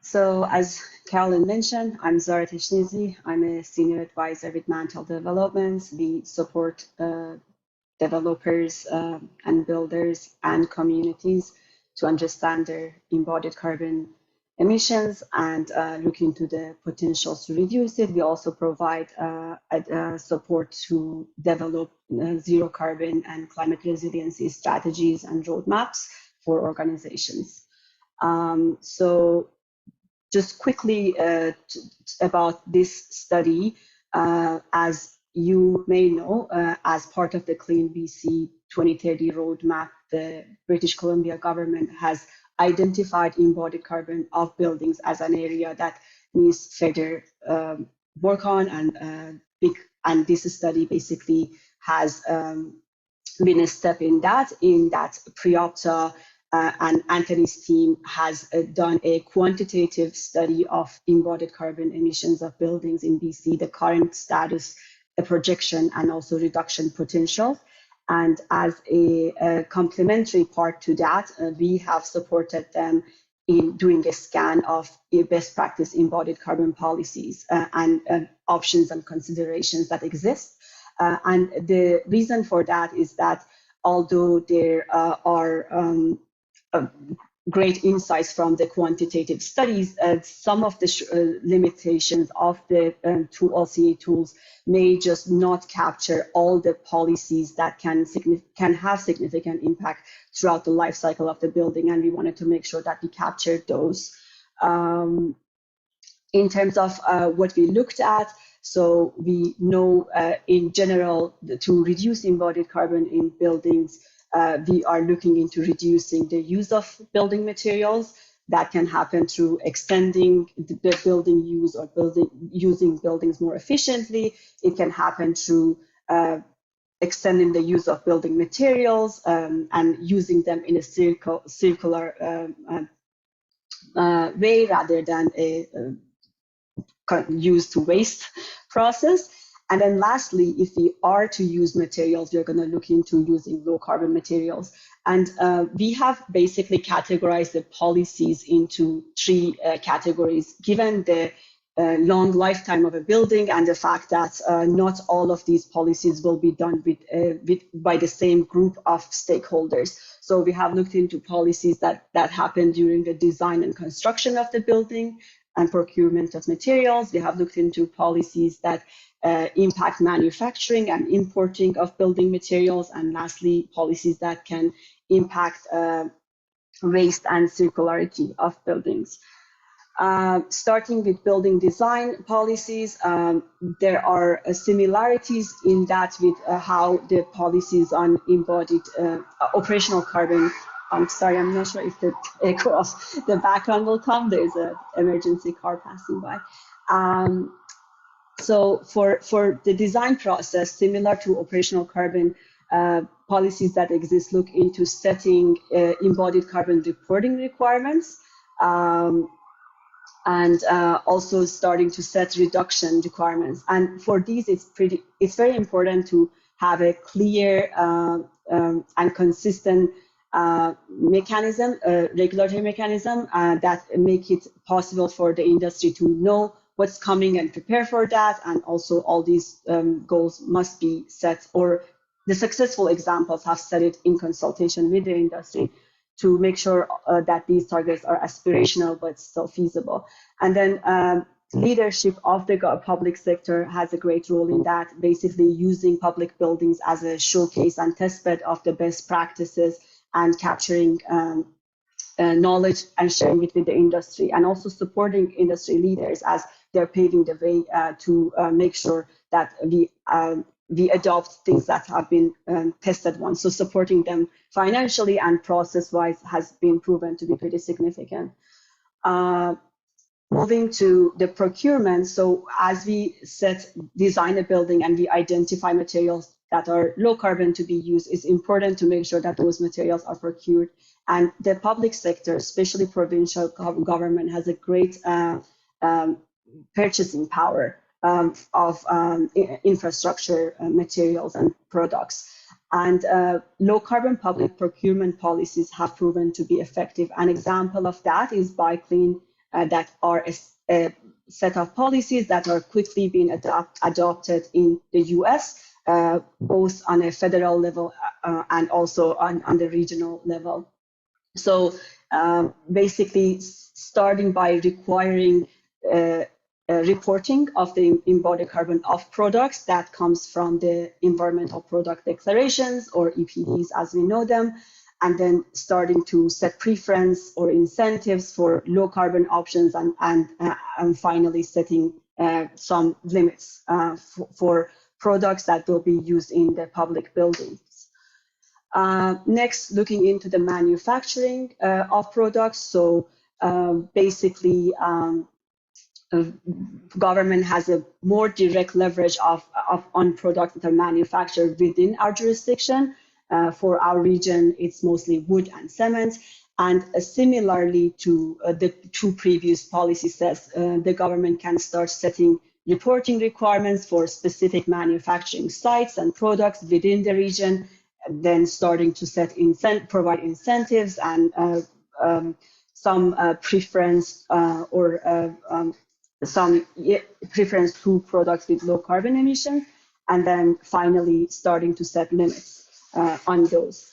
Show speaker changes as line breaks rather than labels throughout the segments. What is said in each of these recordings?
So as Carolyn mentioned, I'm Zahra Teshnizi. I'm a senior advisor with Mantle Developments. We support developers and builders and communities to understand their embodied carbon emissions and look into the potentials to reduce it. We also provide support to develop zero carbon and climate resiliency strategies and roadmaps for organizations. So just quickly about this study, as you may know, as part of the Clean BC 2030 roadmap, the British Columbia government has identified embodied carbon of buildings as an area that needs further work on, and this study basically has been a step in that Priopta and Anthony's team has done a quantitative study of embodied carbon emissions of buildings in BC, the current status, a projection, and also reduction potential. And as a complementary part to that, we have supported them in doing a scan of best practice embodied carbon policies and options and considerations that exist. And the reason for that is that although there are great insights from the quantitative studies, some of the limitations of the LCA tools may just not capture all the policies that can have significant impact throughout the life cycle of the building, and we wanted to make sure that we captured those. In terms of what we looked at, so we know in general to reduce embodied carbon in buildings, we are looking into reducing the use of building materials. That can happen through extending the building use or using buildings more efficiently. It can happen through extending the use of building materials and using them in a circular way rather than a use to waste process. And then lastly, if we are to use materials, we're going to look into using low carbon materials. And we have basically categorized the policies into three categories, given the long lifetime of a building and the fact that not all of these policies will be done by the same group of stakeholders. So we have looked into policies that happen during the design and construction of the building and procurement of materials. We have looked into policies that impact manufacturing and importing of building materials, and lastly, policies that can impact waste and circularity of buildings. Starting with building design policies, there are similarities in that with how the policies on embodied operational carbon. I'm sorry, I'm not sure if the echo of the background will come. There's an emergency car passing by. So for the design process, similar to operational carbon, policies that exist look into setting embodied carbon reporting requirements and also starting to set reduction requirements. And for these, it's very important to have a clear and consistent mechanism, regulatory mechanism that make it possible for the industry to know what's coming and prepare for that. And also all these goals must be set, or the successful examples have set it in consultation with the industry to make sure that these targets are aspirational but still feasible. And then leadership of the public sector has a great role in that, basically using public buildings as a showcase and testbed of the best practices and capturing knowledge and sharing it with the industry, and also supporting industry leaders as they're paving the way to make sure that we adopt things that have been tested once. So supporting them financially and process-wise has been proven to be pretty significant. Moving to the procurement, so as we design a building and we identify materials that are low carbon to be used, it's important to make sure that those materials are procured. And the public sector, especially provincial government, has a great purchasing power of infrastructure materials and products. And low carbon public procurement policies have proven to be effective. An example of that is Buy Clean that are a set of policies that are quickly being adopted in the US, both on a federal level and also on the regional level. So basically, starting by requiring reporting of the embodied carbon of products that comes from the environmental product declarations, or EPDs as we know them, and then starting to set preference or incentives for low carbon options, and finally setting some limits for products that will be used in the public buildings. Next, looking into the manufacturing of products. So basically, government has a more direct leverage on products that are manufactured within our jurisdiction. For our region, it's mostly wood and cement. And similarly to the two previous policy sets, the government can start setting reporting requirements for specific manufacturing sites and products within the region, then starting to provide incentives and some preference some preference to products with low carbon emissions, and then finally starting to set limits on those.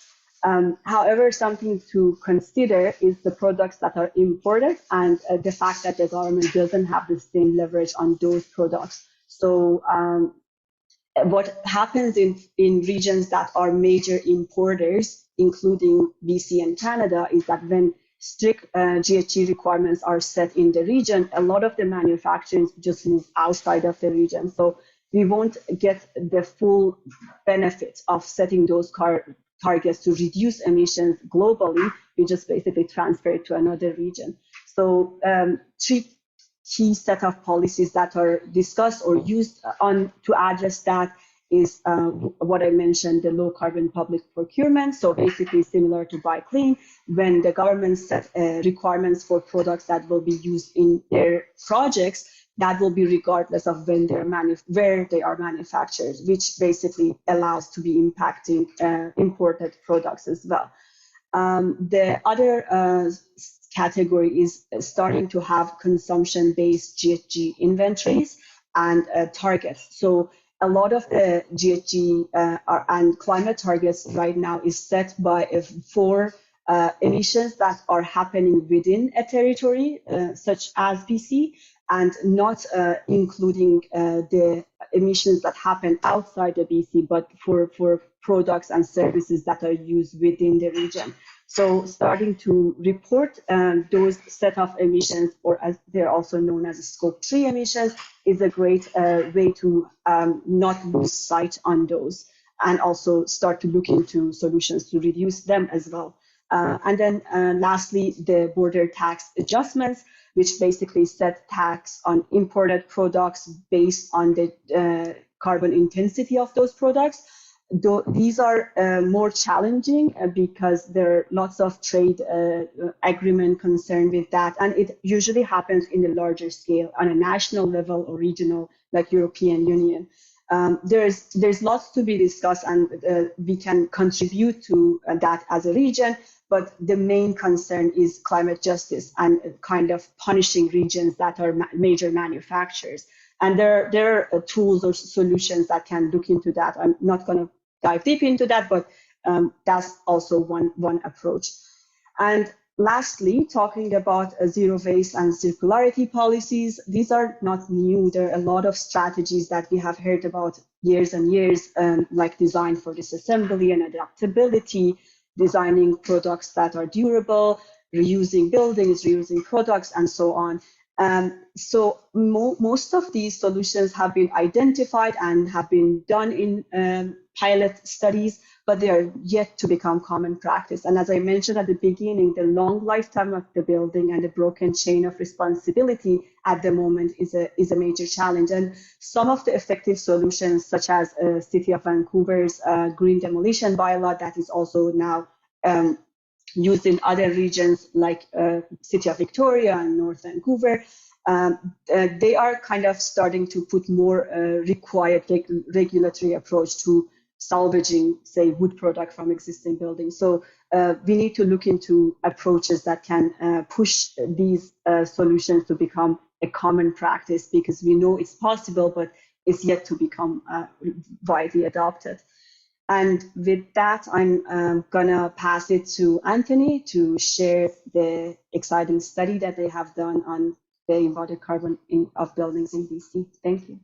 However, something to consider is the products that are imported and the fact that the government doesn't have the same leverage on those products. So what happens in regions that are major importers, including BC and Canada, is that when strict GHG requirements are set in the region, a lot of the manufacturers just move outside of the region. So we won't get the full benefit of setting those targets to reduce emissions globally. We just basically transfer it to another region. So three key set of policies that are discussed or used to address that is what I mentioned, the low carbon public procurement. So basically similar to Buy Clean, when the government set requirements for products that will be used in their projects, that will be regardless of when where they are manufactured, which basically allows to be impacting imported products as well. The other category is starting to have consumption-based GHG inventories and targets. So a lot of the GHG and climate targets right now is set by for emissions that are happening within a territory, such as BC, and not including the emissions that happen outside the BC, but for products and services that are used within the region. So starting to report those set of emissions, or as they're also known as Scope 3 emissions, is a great way to not lose sight on those, and also start to look into solutions to reduce them as well. And then lastly, the border tax adjustments, which basically set tax on imported products based on the carbon intensity of those products. These are more challenging because there are lots of trade agreement concerned with that, and it usually happens in a larger scale on a national level or regional, like European Union. There's lots to be discussed, and we can contribute to that as a region, but the main concern is climate justice and kind of punishing regions that are major manufacturers. And there are tools or solutions that can look into that. I'm not going to dive deep into that, but that's also one approach. And lastly, talking about zero waste and circularity policies, these are not new. There are a lot of strategies that we have heard about years and years, like design for disassembly and adaptability, designing products that are durable, reusing buildings, reusing products, and so on. So most of these solutions have been identified and have been done in pilot studies, but they are yet to become common practice. And as I mentioned at the beginning, the long lifetime of the building and the broken chain of responsibility at the moment is a major challenge. And some of the effective solutions, such as City of Vancouver's green demolition bylaw, that is also now used in other regions like City of Victoria and North Vancouver, they are kind of starting to put more required regulatory approach to salvaging, say, wood product from existing buildings. So we need to look into approaches that can push these solutions to become a common practice, because we know it's possible, but it's yet to become widely adopted. And with that, I'm gonna pass it to Anthony to share the exciting study that they have done on the embodied carbon of buildings in BC. Thank you.